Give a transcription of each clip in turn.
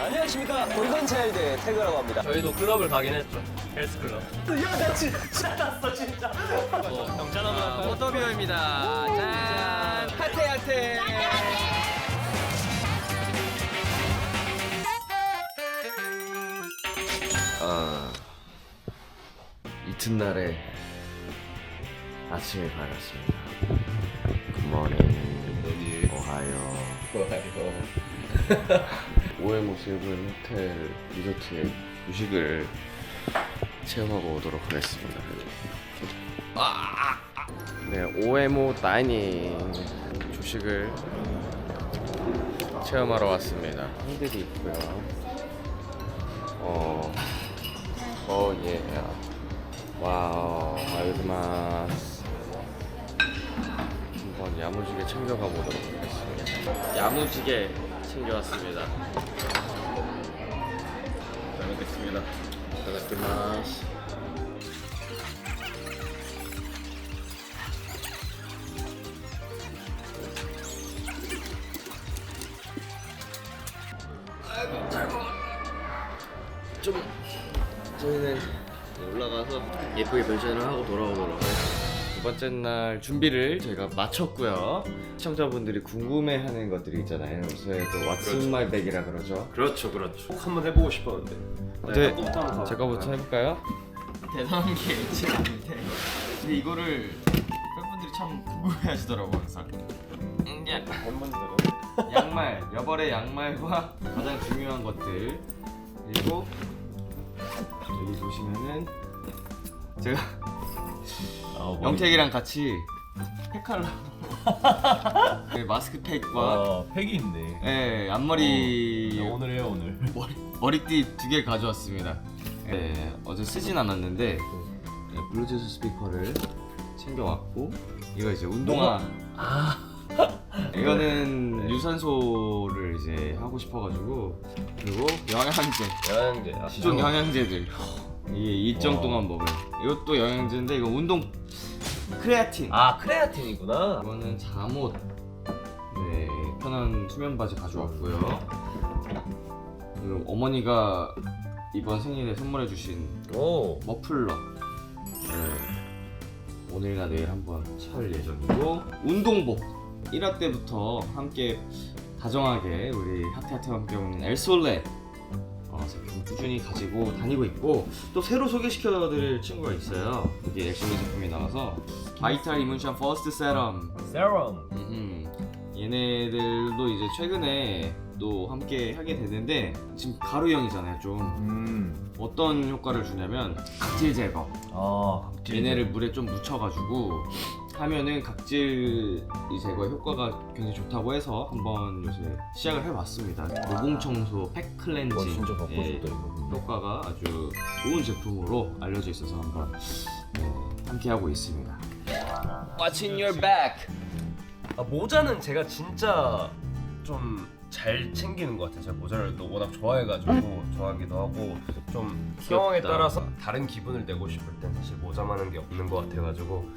안녕하십니까. 골든차일드 태그라고 합니다. 저희도 클럽을 가긴 했죠. 헬스클럽. 야, 나 진짜 났어, 진짜. 경찬 한번 할까요? 워터비어입니다. 짠. 핫해. 이튿날에 아침이 밝았습니다. 굿모닝 오하요. 오에모 세븐 호텔 리조트의 유식을 체험하고 오도록 하겠습니다. 네, 오에모 다이닝 조식을 체험하러 왔습니다. 핸들이 있고요. 예. 와우, 아유드마스. 한번 야무지게 챙겨가 보도록 하겠습니다. 야무지게 챙겨왔습니다. 잘 먹겠습니다. 잘 먹겠습니다. 아이고, 잘 먹어. 저희는 올라가서 예쁘게 변신을 하고 돌아오도록 하겠습니다. 두 번째 날 준비를 저희가 마쳤고요. 시청자분들이 궁금해하는 것들이 있잖아요. 요새 또 왓츠 마이 백이라 그러죠. 그렇죠. 꼭 한번 해보고 싶었는데. 네, 거부터 한번 가볼까요? 제가부터 해볼까요? 대단한 게 있지 않은데 근데 이거를 팬분들이 참 궁금해하시더라고 항상. 양말, 여벌의 양말과 가장 중요한 것들 그리고 여기 보시면은 제가 영택이랑 같이 팩하려고 네, 마스크팩과 팩이 있네. 네, 앞머리 오늘 해요 오늘. 머리띠 2개 가져왔습니다. 네, 어제 쓰진 않았는데 네, 블루투스 스피커를 챙겨왔고 이거 이제 운동화. 이거는 유산소를 이제 하고 싶어가지고 그리고 영양제, 시종 영양제들 이게 일정 동안 먹을. 이것도 영양제인데 이거 운동 크레아틴. 크레아틴이구나. 이거는 잠옷. 네, 편한 수면 바지 가져왔고요. 그리고 어머니가 이번 생일에 선물해주신 오. 머플러. 네, 오늘과 내일 한번 찰 예정이고 운동복. 1화 때부터 함께 다정하게 우리 하트하트와 함께 오는 엘솔레 제품 꾸준히 가지고 다니고 있고 또 새로 소개시켜드릴 친구가 있어요. 여기 엘솔레 제품이 나와서 바이탈 이문션 퍼스트 세럼. 얘네들도 이제 최근에 또 함께 하게 됐는데 지금 가루형이잖아요. 좀 어떤 효과를 주냐면 각질 제거. 얘네를 물에 좀 묻혀가지고 하면은 각질 제거 효과가 굉장히 좋다고 해서 한번 요새 시작을 해봤습니다. 모공 청소, 팩 클렌징 진짜 갖고 싶다 이거. 효과가 아주 좋은 제품으로 알려져 있어서 한번 함께 하고 있습니다. What's in your bag? 모자는 제가 진짜 좀 잘 챙기는 것 같아요. 제가 모자를 또 워낙 좋아해가지고 좋아하기도 하고 좀 상황에 따라서 다른 기분을 내고 싶을 땐 사실 모자만한 게 없는 것 같아가지고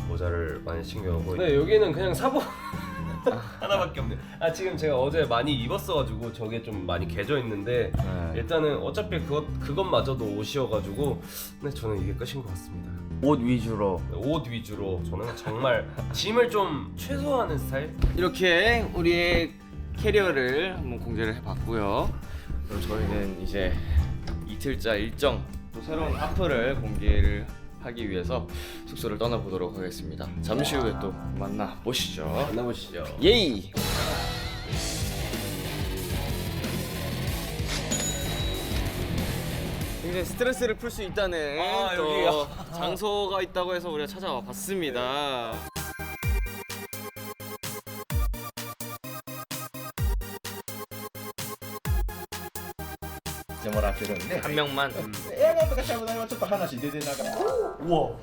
모자를 많이 챙겨오고. 네, 여기는 그냥 사복 하나밖에 없네요. 지금 제가 어제 많이 입었어가지고 저게 좀 많이 개져 있는데 일단은 어차피 그것마저도 옷이어가지고 근데 저는 이게 끝인 것 같습니다. 옷 위주로 옷 위주로 저는 정말 짐을 좀 최소화하는 스타일? 이렇게 우리의 캐리어를 한번 공개를 해봤고요. 그럼 저희는 이제 이틀차 일정 또 새로운 하프를 공개를 하기 위해서 숙소를 떠나보도록 하겠습니다. 잠시 후에 또 만나보시죠. 만나보시죠. 예이! 굉장히 스트레스를 풀 수 있다는 또 여기요. 장소가 있다고 해서 우리가 찾아와 봤습니다. 한 명만. 映画とかしゃぶ台はちょっと話出てなかった。 우와.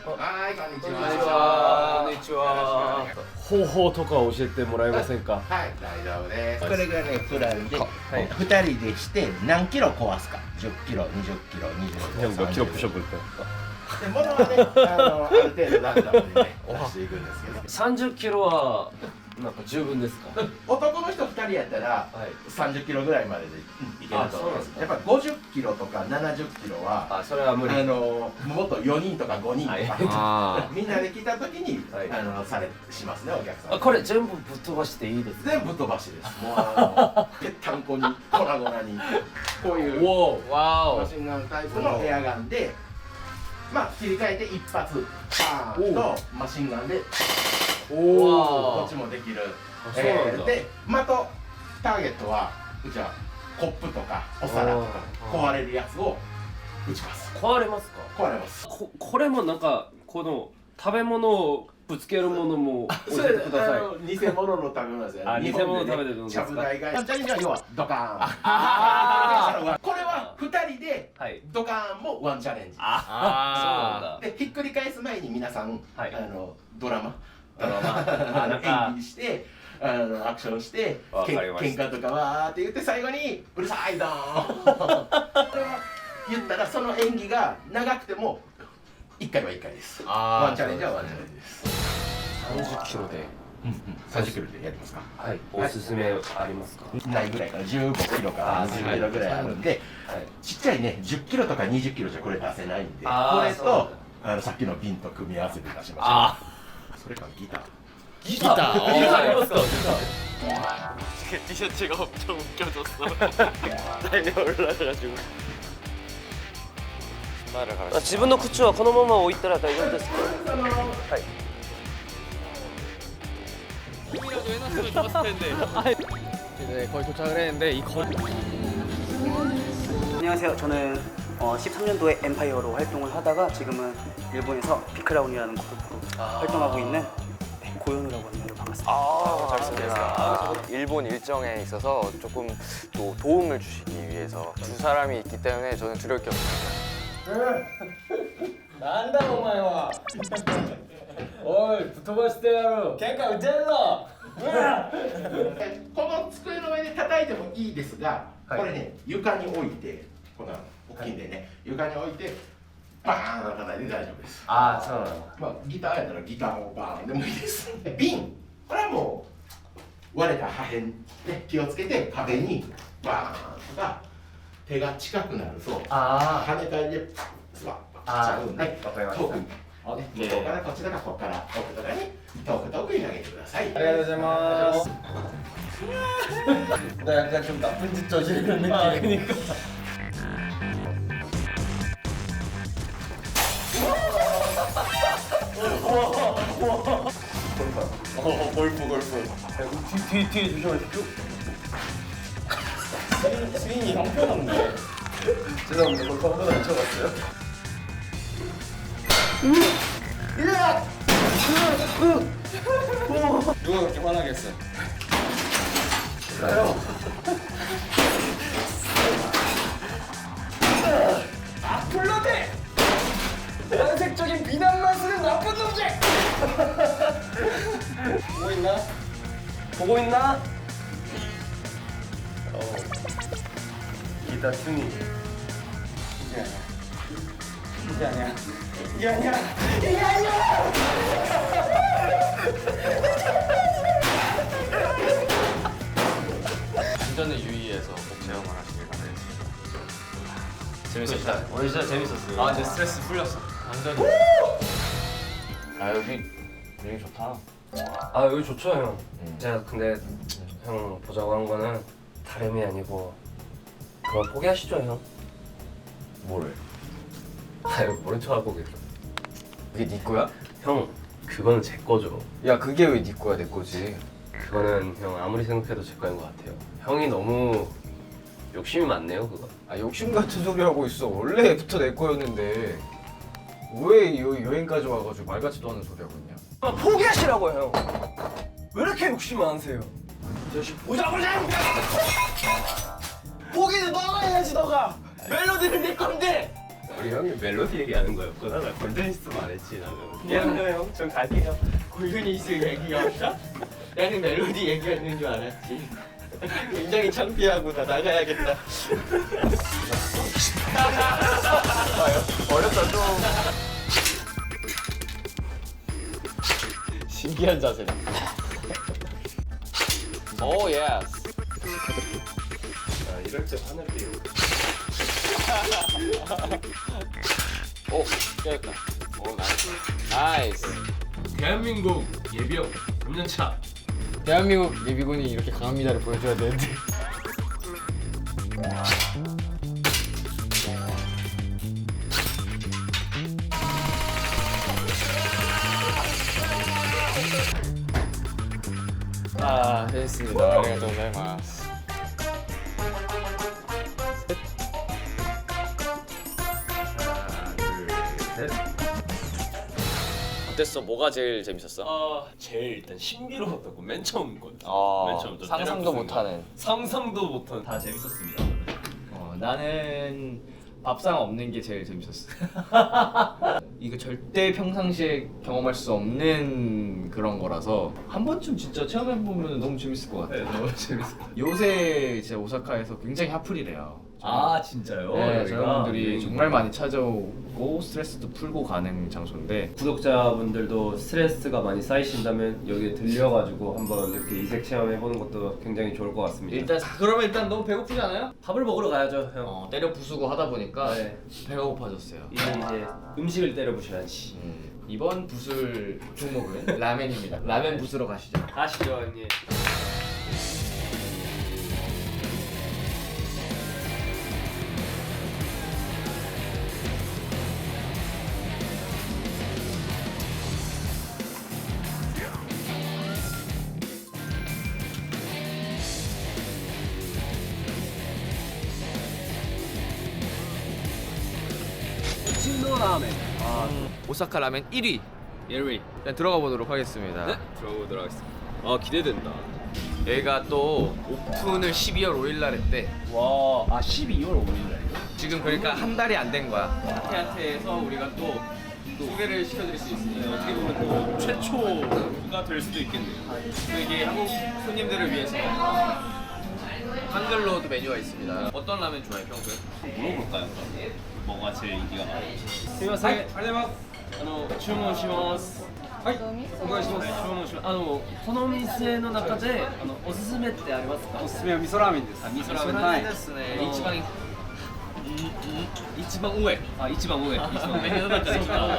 はい、こんにちは。 안녕하세요. 호호 토카 오실 때もらえませんか?はい、大丈夫です。これがね、プランで、2人でして何キロ壊すか。10キロ、20キロ、25 형 キロ。 몇 킬로 부셔볼까요? で、物はね、ある程度ランダムでね、出していくんですけど。 30킬로와 なんか十分ですか?男の人2りやったらはい30キロぐらいまででいけると思います。やっぱ50キロとか70キロはあそれは無理もっと4人とか5人とか、あみんなで来た時に、はいしますねお客さん。これ全部ぶっ飛ばしていいですか全部飛ばしです。もうぺったんこに粉々にこういうおーわマシンガンタイプのエアガンで、まあ切り替えて一発パーンとマシンガンでこおっちもできる。そうなんだで的ターゲットはうちはコップとかお皿とか壊れるやつを撃ちます。壊れますか壊れます。これもなんかこの食べ物をぶつけるものも教えてください偽物の食べ物ですよ。あ日本でね偽物食べてるんですかちゃぶ台が。チャレンジは要はドカーン。あこれは2人ではいドカーンもワンチャレンジ。あでひっくり返す前に皆さん、はいドラマドラマあなんか演技してアクションしてわかりました喧嘩とかわーって言って最後にうるさいドーンこれは言ったらその演技が長くても1回は1回です。ワンチャレンジはワンチャレンジです。 30キロで30キロでやりますか。はいおすすめありますかないぐらいから15キロから20キロぐらいあるんで、はいちっちゃいね10キロとか20キロじゃこれ出せないんで、これあーそうなんとさっきのピンと組み合わせて出しましょう。あそれからギター。ギターありますか 티셔츠가 엄청 웃겨졌어. 달려 올라가가지고 신발을 갈아. 自分の靴はこのまま置いたら大丈夫ですか 힘이라도 해놨으면 좋았을 텐데. 네, 거의 도착을 했는데 이 거리. 안녕하세요. 저는 13년도에 엠파이어로 활동을 하다가 지금은 일본에서 비크라운이라는 그룹으로 활동하고 있는 고현우라고 합니다. 반갑습니다. 일본 일정에 있어서 조금 또 도움을 주시기 위해서 두 사람이 있기 때문에 저는 두려울 게 없습니다. なんだお前は。おいぶっ飛ばしてやろう喧嘩打てんの。この机の上で叩いてもいいですが、はいこれね床に置いてこんな大きいんでね、床に置いてバーンと叩いて大丈夫です。ああそうなのまあギターやったらギターをバーンでもいいです。で瓶、これはもう割れた破片で気をつけて壁にバーンとか手が近くなるとあ跳ね返りでスワッと来ちゃうんで、わかりました遠くに向こうからこっちとかここから奥とかに遠くに投げてください。ありがとうございます。なんか좀 나쁜 짓 저지르는 느낌. 아, 그러니까. 뒤에 조심하십시오 스윙이 형편없네. 죄송합니다 골프 한 번도 안 쳐봤어요? 누가 그렇게 화나겠어? 연색적인 비난만 쓰는 나쁜 놈들! 보고 있나? 보고 있나? 기타 순위 이게 아니야. 이게 아니야. 안전을 유의해서 꼭 체험을 하시길 바라겠습니다. 재밌었다 오늘 진짜 재밌었어요 아, 이제 스트레스 풀렸어. 완전히. 아, 여기 좋다. 아 여기 좋죠 형 제가 근데 형 보자고 한 거는 다름이 아니고 그만 포기하시죠 형 뭐를? 아 이거 모른 척하고 계셔 그게 네 거야? 형 그거는 제 거죠 야, 그게 왜 네 거야, 내 거지? 그거는 형 아무리 생각해도 제 거인 것 같아요 형이 너무 욕심이 많네요 그거 아, 욕심 같은 소리 하고 있어. 원래부터 내 거였는데 왜 여행까지 와가지고 말 같지도 않은 소리 하고 있냐? 아, 포기하시라고요 형 왜 이렇게 욕심 많으세요 보자. 포기는 너가 해야지 너가. 멜로디는 내 건데. 우리 형이 멜로디 얘기하는 거였구나 나 골든히스 말했지 나는 미안해요 형좀 갈게요 골든이스 얘기가 없다? 나는 멜로디 얘기하는 줄 알았지. 굉장히 창피하고 나 나가야겠다. 어렵다, 좀. 신기한 자세네. 오 예스. 아, 이럴 때 하늘 띄우. 오, 깨졌다. 오, 나이스. 나이스. 대한민국 예비역 금년차. 대한민국 예비군이 이렇게 강합니다를 보여줘야 되는데. 아, 됐습니다. 아리가또 고자이마스. 셋. 어땠어? 뭐가 제일 재밌었어? 제일 일단 신비로웠던 거맨 처음 건. 어, 맨 처음 저 상상도 때려부수는 거. 못하는. 상상도 못한 다 재밌었습니다. 나는 밥상 없는 게 제일 재밌었어. 이거 절대 평상시에 경험할 수 없는 그런 거라서 한 번쯤 진짜 체험해보면 너무 재밌을 것 같아요. 너무 재밌어. 요새 진짜 오사카에서 굉장히 핫플이래요. 아 진짜요? 네, 여기가? 저분들이 정말 많이 찾아오고 스트레스도 풀고 가는 장소인데 구독자분들도 스트레스가 많이 쌓이신다면 여기 들려가지고 한번 이렇게 이색 체험해보는 것도 굉장히 좋을 것 같습니다. 일단 그러면 일단 너무 배고프지 않아요? 밥을 먹으러 가야죠, 형. 때려 부수고 하다 보니까 네. 배가 고파졌어요. 이제 음식을 때려 부셔야지. 이번 부술 종목은 라멘입니다. 라멘 부수러 가시죠. 가시죠, 형님. 오사카 라멘 1위. 1위. 일단 들어가 보도록 하겠습니다. 네, 들어보도록 하겠습니다. 아 기대된다. 여기가 또 오픈을 12월 5일 날 했대. 와, 12월 5일 지금 그러니까 한 달이 안 된 거야. 하테하테에서 우리가 또 소개를 시켜드릴 수 있으니까 어떻게 보면 또 최초가 될 수도 있겠네요. 또 이게 한국 손님들을 위해서 한글로도 메뉴가 있습니다. 어떤 라면 좋아해 평소에? 물어볼까요? 뭐가 제일 인기가 많은지. 스미마셍.注文します。はい、お願いします。注文します。この店の中でおすすめってありますか？おすすめは味噌ラーメンです。味噌ラーメンですね。一番上。あ、一番上。一番上。メニューの中で一番上。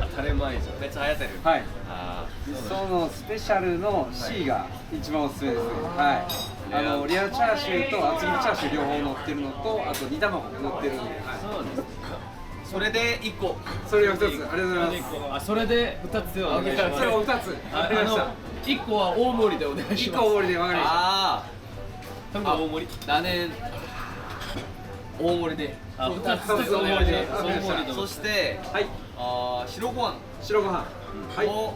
当たり前じゃん。めっちゃ流行ってる。はい、あ味噌のスペシャルの C が一番おすすめです。はい、レアチャーシューと厚切りチャーシュー両方乗ってるのと、あと煮卵乗ってるんで、はい、そうです。それで1個。それが2つ、ありがとうございます。あ、それで2つお願いします。それを2つ、わかりました。 1個は大盛りでお願いし1ます。個大盛りでわかりました。 아, 형도大盛り。 나는大盛りで。 あ、2つ大盛りで。大盛りで。そしてはい、白ご飯白ご飯、はい、を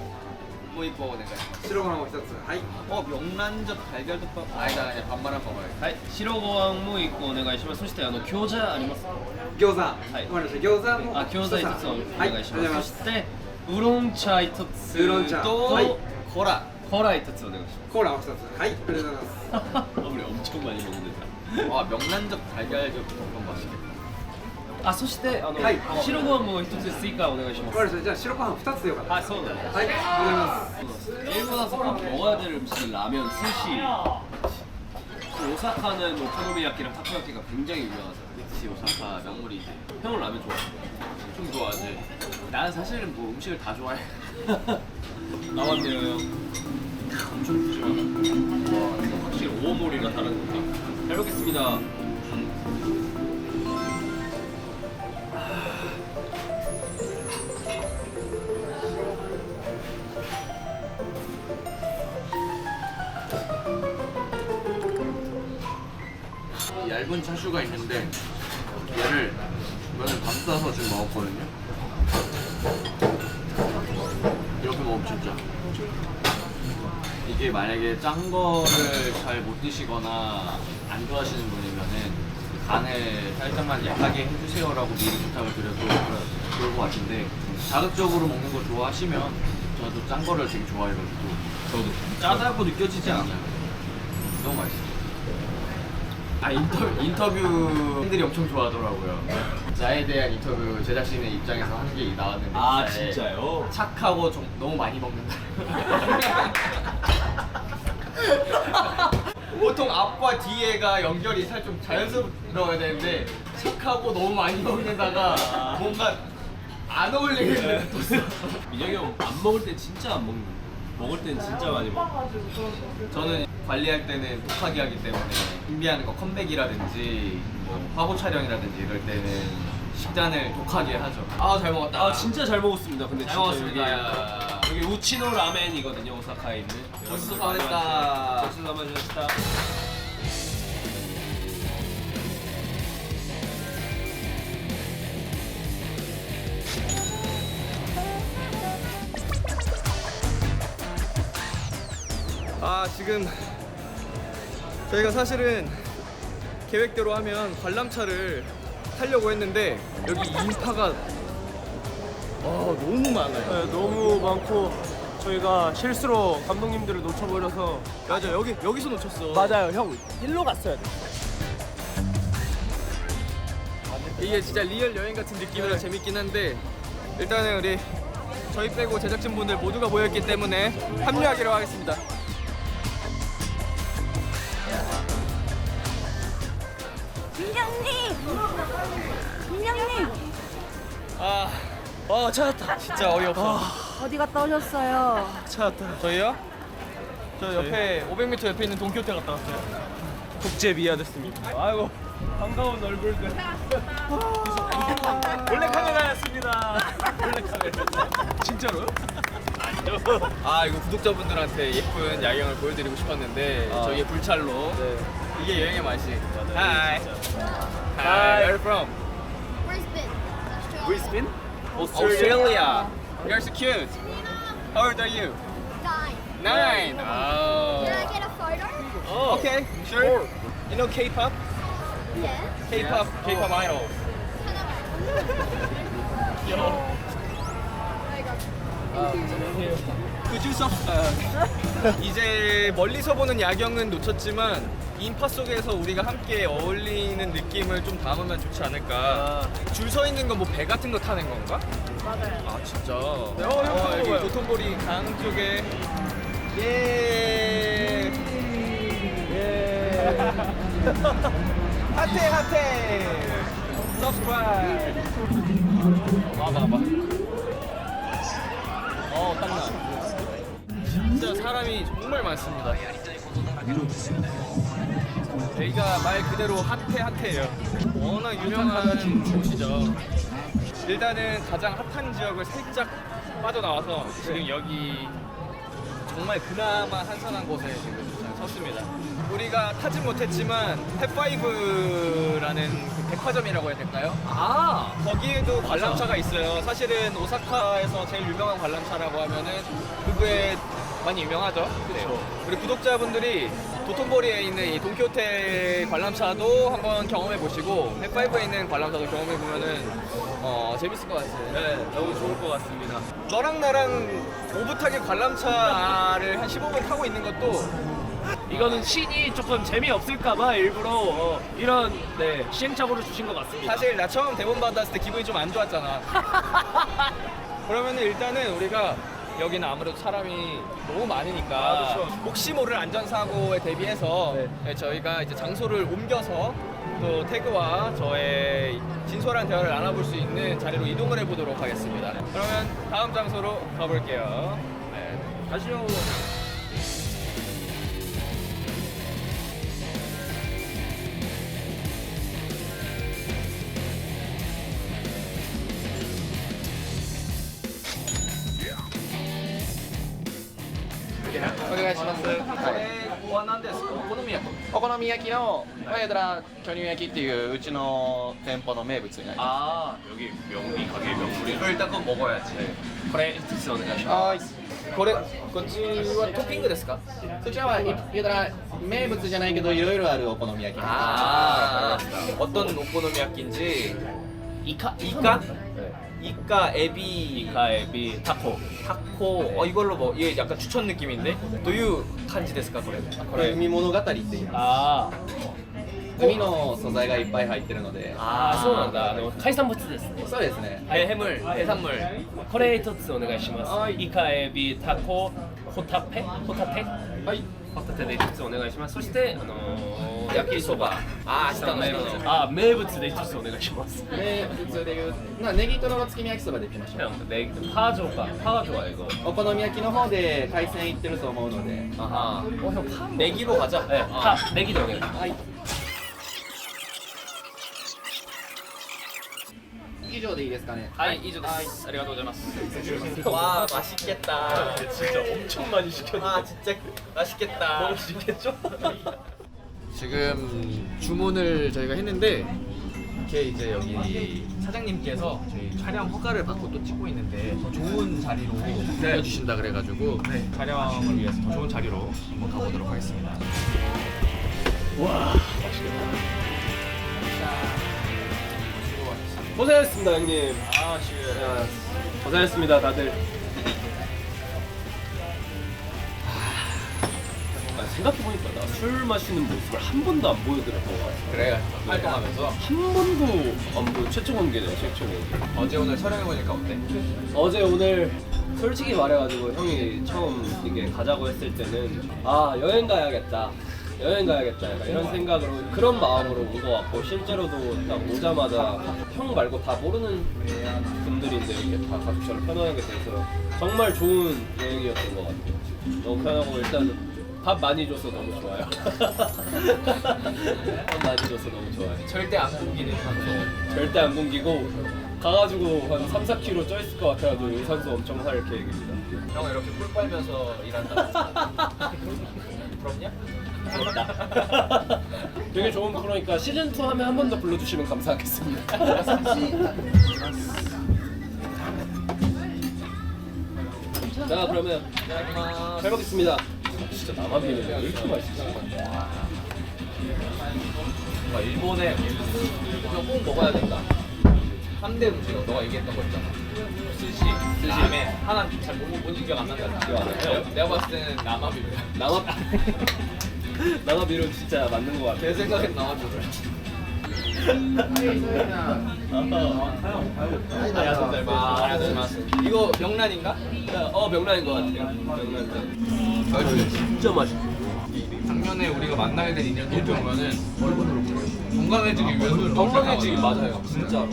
もう1個お願いします。白ご飯を1つ、はい、 명란젓 달걀덮밥 아니다 그냥 밥만 먹어요. はい、白ご飯も1個お願いします。そして餃子ありますか？餃子、いわかりました。餃子もあ、餃子1つお願いしはい、ありがとうございま。ますす。そしてウーロン茶1つウーロン茶とはいコラコーラ1つお願いしコーラを1つ、はい、ありがとうございます。ます。우리 엄청 많이 먹는다. 명란젓 달걀덮밥 맛있겠다. あ、そしてはい白ご飯も1つ追加お願いします。わかりました。じゃあ白ご飯2つでよかったあ、です。そうなんです。はい、ありがとうございます。 일본 와서 꼭 먹어야 될 음식은 라면, 스시. 그 오사카는 오코노미야끼랑 타코야끼가 굉장히 유명하잖아. 그치 오사카 명물이지. 형은 라면 좋아해? 좀 좋아하지. 나는 사실은 뭐 음식을 다 좋아해. 나왔네요 형. 엄청 푸짐하다. 와, 이거 확실히 오모리가 다르니까. 잘 먹겠습니다. 얇은 차슈가 있는데 얘를 이거는 감싸서 지금 먹었거든요. 이렇게 먹으면 진짜 이게 만약에 짠 거를 잘 못 드시거나 안 좋아하시는 분이면은 간을 살짝만 약하게 해주세요라고 미리 부탁을 드려도 좋을 것 같은데 자극적으로 먹는 거 좋아하시면 저도 짠 거를 되게 좋아해가지고 저도 짜다고 느껴지지 않아요. 너무 맛있어요. 아 인터뷰 팬들이 엄청 좋아하더라고요. 나에 대한 인터뷰 제작진의 입장에서 하는 게 나왔는데 아, 진짜에 진짜요? 착하고 좀 너무 많이 먹는다. 보통 앞과 뒤에가 연결이 살짝 좀 자연스러워야 되는데 척하고 너무 많이 먹는다가 뭔가 안 어울리게 뒀어. 민혁이 형 안 먹을 땐 진짜 안 먹는 거. 먹을 땐 진짜 많이 먹어. 저는 관리할 때는 독하게 하기 때문에 준비하는 거 컴백이라든지 뭐 화보 촬영이라든지 이럴 때는 식단을 독하게 하죠. 아 잘 먹었다. 아 진짜 잘 먹었습니다. 근데 잘 진짜 먹었습니다. 여기 우치노 라멘이거든요. 오사카에 있는. 고수 사와데스다. 고수 사와데스다. 아 지금 저희가 사실은 계획대로 하면 관람차를 타려고 했는데 여기 인파가 너무 많아요. 네, 너무 많고 저희가 실수로 감독님들을 놓쳐버려서. 맞아 여기서 놓쳤어. 맞아요, 형. 일로 갔어야 돼. 이게 진짜 리얼 여행 같은 느낌이라 재밌긴 한데 일단은 우리 저희 빼고 제작진분들 모두가 모였기 때문에 합류하기로 하겠습니다. 민경님! 민경님! 찾았다. 진짜 어이없어. 어디 갔다 오셨어요? 찾았다. 저희요? 저 옆에 500m 옆에 있는 돈키호테 갔다 왔어요. 국제 미아됐습니다. 아이고 반가운 얼굴들. 몰래 카메라였습니다. 몰래 카메라. 진짜로요? 아 이거 구독자분들한테 예쁜 야경을 보여드리고 싶었는데 저희의 불찰로 이게 여행의 맛이. Hi. Hi. Where are you from? Brisbane. 브리스빈? Australia. You're so cute. How old are you? 9. Oh. Can I get a photo? Oh. Okay. Sure. You know K-pop? Yeah. K-pop idol. 구주석 이제 멀리서 보는 야경은 놓쳤지만 인파 속에서 우리가 함께 어울리는 느낌을 좀 담으면 좋지 않을까. 줄 서 있는 건 뭐 배 같은 거 타는 건가? 맞아요. 아 진짜. 형 여기 도톤보리 강 쪽에 예. 핫해. 서브스크라이브. 와봐. 땀나. 진짜 사람이 정말 많습니다. 여기가 말 그대로 핫해요. 워낙 유명한 곳이죠. 일단은 가장 핫한 지역을 살짝 빠져나와서 지금 여기 정말 그나마 한산한 곳에 지금 섰습니다. 우리가 타진 못했지만 펫5라는 그 백화점이라고 해야 될까요? 아 거기에도 관람차가 있어요. 사실은 오사카에서 제일 유명한 관람차라고 하면은 그게 많이 유명하죠. 그렇죠. 우리 구독자분들이 도톤보리에 있는 이 돈키호테 관람차도 한번 경험해 보시고 펫5에 있는 관람차도 경험해 보면은 재밌을 것 같아요. 네, 너무 좋을 것 같습니다. 너랑 나랑 오붓하게 관람차를 한 15분 타고 있는 것도 이거는 신이 조금 재미없을까봐 일부러 이런 시행착오를 주신 것 같습니다. 사실 나 처음 대본 받았을 때 기분이 좀 안 좋았잖아. 그러면은 일단은 우리가 여기는 아무래도 사람이 너무 많으니까 그렇죠. 혹시 모를 안전사고에 대비해서 저희가 이제 장소를 옮겨서 또 태그와 저의 진솔한 대화를 나눠볼 수 있는 자리로 이동을 해보도록 하겠습니다. 그러면 다음 장소로 가볼게요. 가시죠.お好み焼きのマドラ巨乳焼きっていううちの店舗の名物になりま 아 여기 이 가게 명물이. 일단 건 먹어야지. 그래, 스티스 오네가시마스. す。こっちはトッピングですか？そちらは言うたら名物じゃないけどいろいろあるお好み焼き。 어떤 오코노미야끼인지 이카 에비 이카에비 타코. 타코 이걸로 뭐 이게 약간 추천 느낌인데 도유 간지ですかこれ？これ海物語って言います。 아, 海の素材がいっぱい入ってるので。 아, そうなんだ。海産物ですね。そうですね。 해물 해산물 これ一つお願いします。イカエビタコホタテはいホタテで一つお願いします。そして焼きそば明日の名物で一つお願いします。名物でいうネギトロの月見焼きそばでいきましょう。パージョは이거お好み焼きの方で海鮮いってると思うので。ネギ로 가자. 네기로 오네요. はい。以上でいいですかね。はい、以上です。ありがとうございます。 와 맛있겠다. 진짜 엄청 많이 시켰는데. 아 진짜 맛있겠다. 너무 맛있겠죠? 지금 주문을 저희가 했는데 이렇게 이제 여기 사장님께서 저희 촬영 허가를 받고 또 찍고 있는데 더 좋은 자리로 빌려주신다 그래가지고 촬영을 위해서 더 좋은 자리로 한번 가보도록 하겠습니다. 고생했습니다 형님. 고생했습니다 다들. 생각해보니까 나 술 마시는 모습을 한 번도 안 보여드렸던 것 같아. 그래 활동하면서 한 번도 안 보여. 최초 공개네 최초 공개. 어제 오늘 촬영해보니까 어때? 어제 오늘 솔직히 말해가지고 형이 처음 이게 가자고 했을 때는 여행 가야겠다 약간 이런 생각으로 그런 마음으로 온 것 같고 실제로도 딱 오자마자 형 말고 다 모르는 분들인데 이렇게 다 같이 저를 편안하게 돼서 정말 좋은 여행이었던 것 같아요. 너무 편하고 일단 밥 많이 줘서 너무 좋아요. 밥 많이 줘서 너무 좋아요. 절대 안 굶기는 방송. 절대 안 굶기고 가가지고 한 3-4kg 쪄 있을 것 같아가지고 유산소 엄청 할 계획입니다. 형 이렇게 꿀 빨면서 일한다. 부럽냐? 부럽다. 되게 좋은 프로니까 시즌2 하면 한 번 더 불러주시면 감사하겠습니다. 자 그러면 잘 먹겠습니다. 진짜 남아비는 왜 이렇게 맛있지? 일본에 이거 꼭 먹어야 된다. 3대 음식 너가 얘기했던 거 있잖아. 스시, 라멘 하나 잘 뭔지 기억 안 난다. 기억 안 나요? 내가 봤을 때는 남아비루야. 남아비는 진짜 맞는 것 같아. 내 생각엔 남아비루. 이거 명란인가? 명란인 것 같아요. 명란. 진짜 맛있어. 작년에 우리가 만나게 된 인연이 보면은 건강해지기 위해서 건강해지기 맞아요. 진짜로.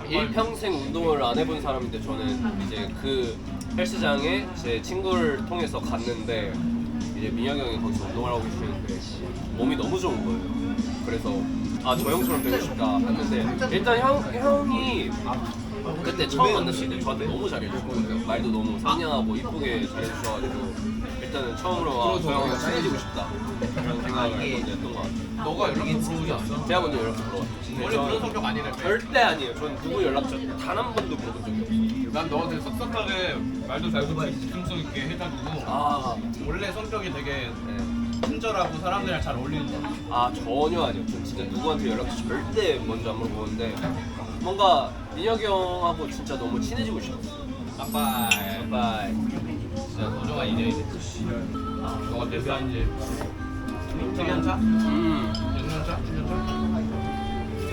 일평생 운동을 안 해본 사람인데 저는 이제 그 헬스장에 제 친구를 통해서 갔는데 이제 민혁이 형이 거기서 운동을 하고 계시는데 몸이 너무 좋은 거예요. 그래서 저 형처럼 되고 싶다 했는데 일단 형이 그때 처음 만났을 때 저한테 너무 잘해주고 말도 너무 상냥하고 이쁘게 잘해주셔가지고 일단은 처음으로 저 형이랑 친해지고 싶다 그런 생각을 먼저 했던 것 같아요. 너가 연락처 물어보지 제가 먼저 연락처 물어봤어요. 원래 그런 성격 아니래. 절대 아니에요. 전 누구 연락처 단 한 번도 물어본 적이 없어요. 난 너한테 섭섭하게 말도 잘 듣고 집중성 있게 해가지고 원래 성격이 되게 친절하고 사람들이랑 잘 어울리는 거 같아. 전혀 아니요. 전 진짜 누구한테 연락처 절대 먼저 안 물어보는데 뭔가 민혁이 형하고 진짜 너무 친해지고 싶었어요. 빠빠이. 진짜 소중한 인연이 됐지. 너가 내 사인지 7년 차? 6년 차? 7년 차?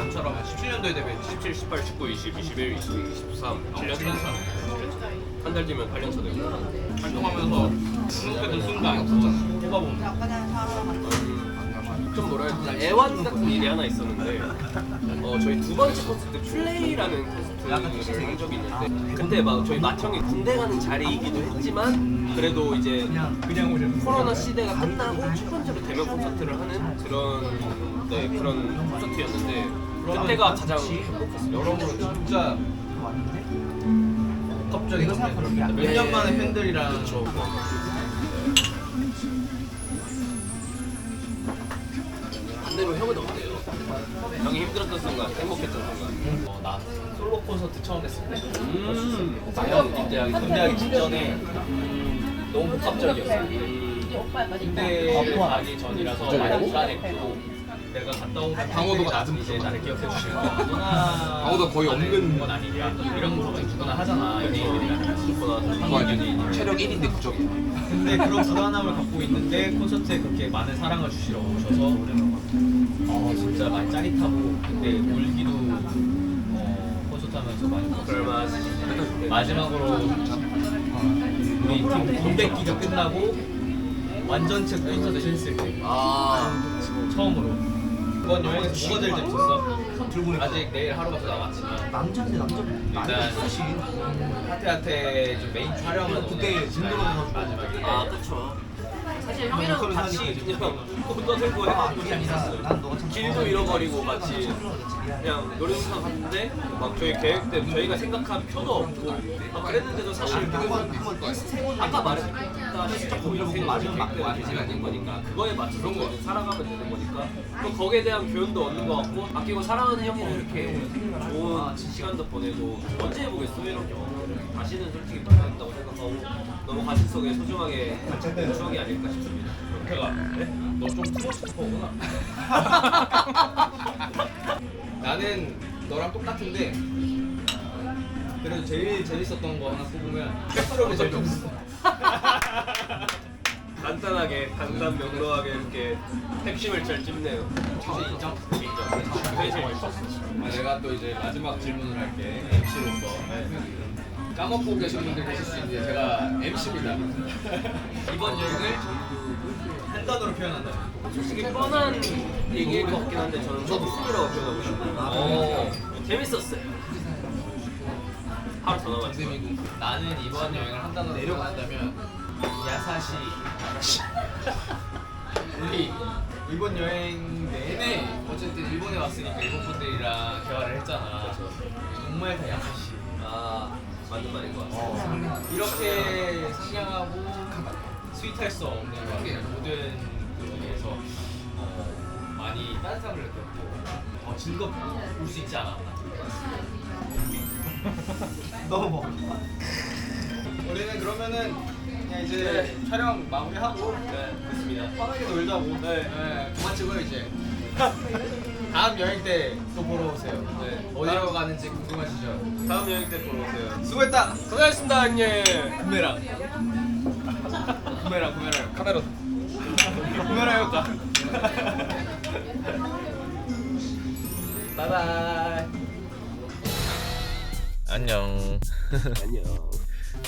나처럼 17년도에 데뷔 17, 18, 19, 20, 21, 22, 23 7년 7년 차네. 한 달 뒤면 8년 차 되고 활동하면서 등록했던 순간 뽑아보면 좀 뭐라 해야 되나 애완 같은 일이 하나 있었는데 저희 두 번째 콘서트 플레이라는 콘서트를 한 적이 있는데 그때 막 저희 맏형이 군대 가는 자리이기도 했지만 그래도 이제 코로나 시대가 끝나고 첫 번째로 대면 콘서트를 하는 그런 콘서트였는데 그때가 가장 행복했어요. 여러분 진짜 갑자기 몇 년 만에 팬들이랑 반대로 형은 어때요? 형이 힘들었던 순간, 행복했던 순간. 나 솔로 콘서트 처음 했을 때. 형 군대하기 직전에 너무 복합적이었어. 군대 가기 전이라서 많이 불안했고 내가 갔다 온 방어도가 낮은 이제 나를 기억해 주시는 방어도 거의 없는 건 아니냐 이런 거 가지고 죽거나 하잖아 연예인들이랑 죽거나 체력 1인데 부족이야. 근데 그런 불안함을 갖고 있는데 콘서트에 그렇게 많은 사랑을 주시러 오셔서 진짜 많이 짜릿하고 근데 울기도 콘서트 하면서 많이 그럴만 마지막으로 우리 팀 공백기가 끝나고 완전체 콘서트 했을 때 처음으로. 이번 여행에서 뭐가 제일 재밌었어? 아직 내일 하루가 더 남았지만 남자인데 일단 하태하태 좀 메인 촬영은 그때 진도로 마지막에. 그쵸. 사실 형이랑 같이 그냥 콘도 들고 해가지고 재밌었어요. 길도 잃어버리고 같이 그냥 놀이동산 갔는데 막 저희 계획대로 저희가 생각한 표도 없고 막 그랬는데도 사실 아까 말했다시피 거기서 맞은 계획대로 되지 않는 거니까 그거에 맞춰서 저희는 살아가면 되는 거니까 또 거기에 대한 교훈도 얻는 것 같고 아끼고 사랑하는 형이랑 이렇게 좋은 시간도 보내고 언제 해보겠어요 이런 경험. 다시는 솔직히 못한다고 생각하고 너무 가슴 속에 소중하게 추억이 아닐까 싶습니다. 제가 너좀 프로스토퍼구나. 나는 너랑 똑같은데 그래도 제일 재밌었던 거 하나 꼽으면 팩트로가 제일 재밌었어. 간단하게 강단 명료하게 이렇게 핵심을 잘 찝네요. 인정? 그게 제일 재밌었어. 내가 또 이제 마지막 질문을 할게. MC로서 까먹고 계신 분들 계실 수 있는데 제가 MC입니다. 이번 여행을 한 단어로 표현한다면 솔직히 뻔한 얘기일 것 같긴 한데 저는 소풍이라고 표현하고 싶어요. 재밌었어요. 하루 더 남았어요. 나는 이번 여행을 한 단어로 표현한다면 야사시. 우리 일본 여행 내내 어쨌든 일본에 왔으니까 일본 분들이랑 대화를 했잖아. 정말 다 야사시. 맞는 말인 것 같아요. 이렇게 상냥하고 스윗할 수 없는 모든 부분에서 많이 따뜻함을 느꼈고 더 즐겁게 올 수 있지 않았나. 너무 우리는 그러면은 그냥 이제 촬영 마무리하고 됐습니다. 편하게 놀자고. 그만 찍어요 이제. 다음 여행 때 또 보러 오세요. 어디로 가는지 궁금하시죠? 다음 여행 때 보러 오세요. 수고했다. 고생하셨습니다, 형님. 구매랑 카메라 구매랑 효과. 바이바이. 안녕. 안녕.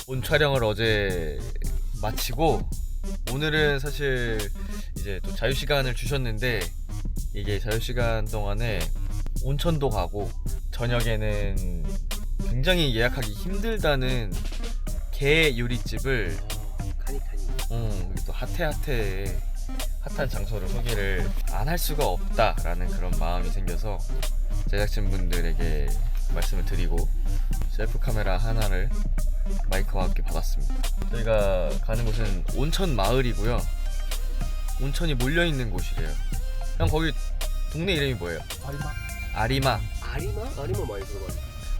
온 촬영을 어제 마치고 오늘은 사실 이제 또 자유 시간을 주셨는데 이게 자유 시간 동안에 온천도 가고 저녁에는 굉장히 예약하기 힘들다는 게 요리집을 또 핫해 핫한 장소를 소개를 안 할 수가 없다라는 그런 마음이 생겨서 제작진분들에게 말씀을 드리고 셀프 카메라 하나를 마이크와 함께 받았습니다. 저희가 가는 곳은 온천 마을이고요. 온천이 몰려있는 곳이래요. 형 거기 동네 이름이 뭐예요? 아리마. 아리마 많이 들어봤네.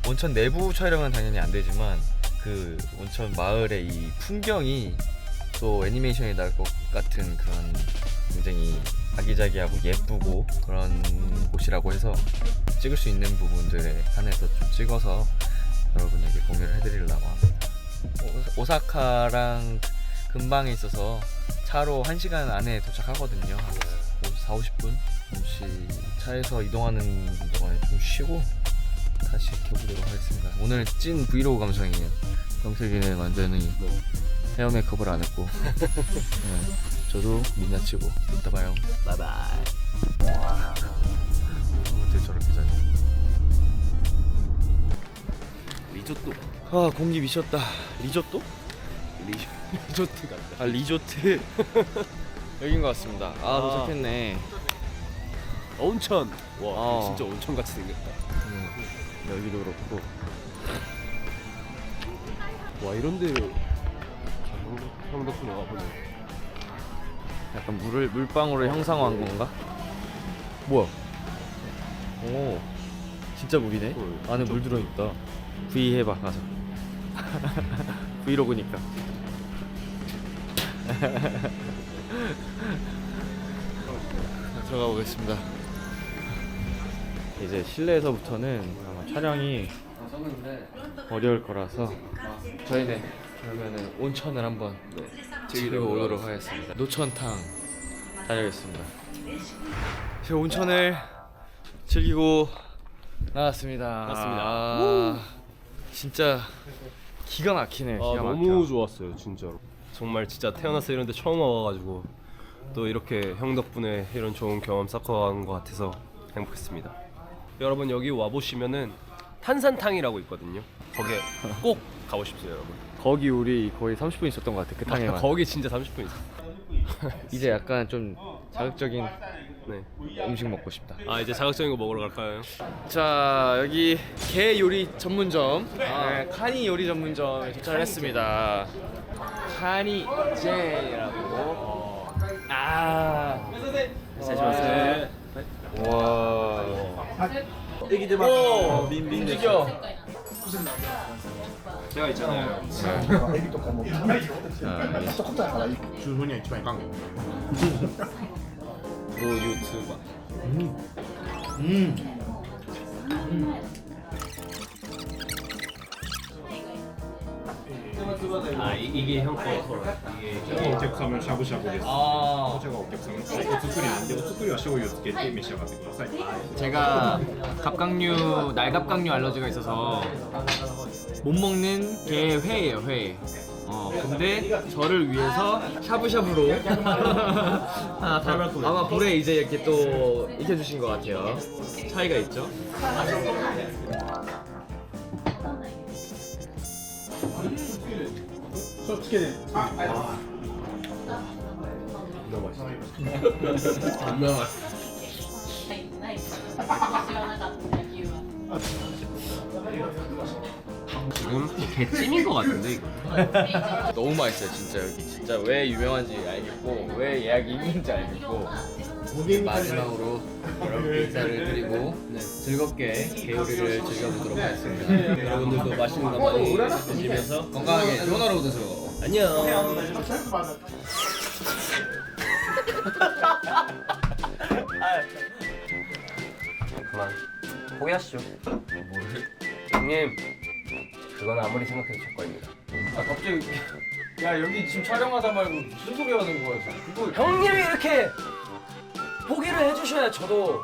온천 내부 촬영은 당연히 안 되지만 그 온천 마을의 이 풍경이 또 애니메이션이 나올 것 같은 그런 굉장히 아기자기하고 예쁘고 그런 곳이라고 해서 찍을 수 있는 부분들에 한해서 좀 찍어서 여러분에게 공유를 해드리려고 합니다. 오사카랑 근방에 있어서 차로 1시간 안에 도착하거든요. 40-50분? 잠시 차에서 이동하는 동안에 좀 쉬고 다시 켜보도록 하겠습니다. 오늘 찐 브이로그 감성이에요. 영석이는 완전히 헤어 메이크업을 안 했고 저도 민낯치고 이따 봐요. 바이바이. 어떻게 저렇게 자냐. 리조또. 아 공기 미쳤다. 리조또? 리조트 같다. 아 리조트 여긴 것 같습니다. 도착했네. 온천. 와, 어. 진짜 온천 같이 생겼다. 여기도 그렇고. 와, 이런데 형 덕분에 와보네. 약간 물방울을 형상화한 건가? 뭐야? 오, 진짜 물이네. 안에 물 들어있다. V 해봐 가서. 브이로그니까. 들어가 보겠습니다. 이제 실내에서부터는 아마 촬영이 어려울 거라서 저희는 그러면은 온천을 한번 즐기러 오도록 하겠습니다. 노천탕 다녀오겠습니다. 제가 온천을 즐기고 나왔습니다. 맞습니다. 아, 진짜 기가 막히네. 기가 막혀. 너무 좋았어요 진짜로. 정말 진짜 태어나서 이런 데 처음 와가지고 또 이렇게 형 덕분에 이런 좋은 경험 쌓아가는 것 같아서 행복했습니다. 여러분 여기 와보시면은 탄산탕이라고 있거든요. 거기에 꼭 가고 싶어요 여러분. 거기 우리 거의 30분 있었던 것 같아. 그 탕에만. 거기 진짜 30분 있어. 이제 약간 좀 자극적인 네. 음식 먹고 싶다. 아 이제 자극적인 거 먹으러 갈까요? 자 여기 게 요리 전문점, 네, 카니 요리 전문점에 도착을 했습니다. 카니 제이라고. 아, 네. 와. 오, 움직여. 제가 있잖아요. 中風には一番いかんけど 로 유튜버. 아 이게 형 거. 이게 お客様のしゃぶしゃぶです。こちらがお客様のお作りなんで、お作りは醤油をつけて召し上がってください。 제가 갑각류, 날갑각류 알러지가 있어서 못 먹는 게 회예요, 회. 근데 저를 위해서 샤브샤브로 아마 불에 이제 이렇게 또 익혀주신 것 같아요. 차이가 있죠? 지금 개찜인 것 같은데 이거. 너무 맛있어요, 진짜 여기. 진짜 왜 유명한지 알겠고 왜 예약이 있는지 알겠고. 마지막으로 여러분 인사를 드리고 즐겁게 개요리를 즐겨보도록 하겠습니다. 여러분들도 맛있는 거 많이 드시면서 건강하게 좋은 하루 보내세요. 안녕. 그만 포기하시죠. 뭐를? 형님 그건 아무리 생각해도 제 거입니다. 아 갑자기 야 여기 지금 촬영하다 말고 무슨 소리 하는 거야 지금? 그거 형님이 이렇게 포기를 해주셔야 저도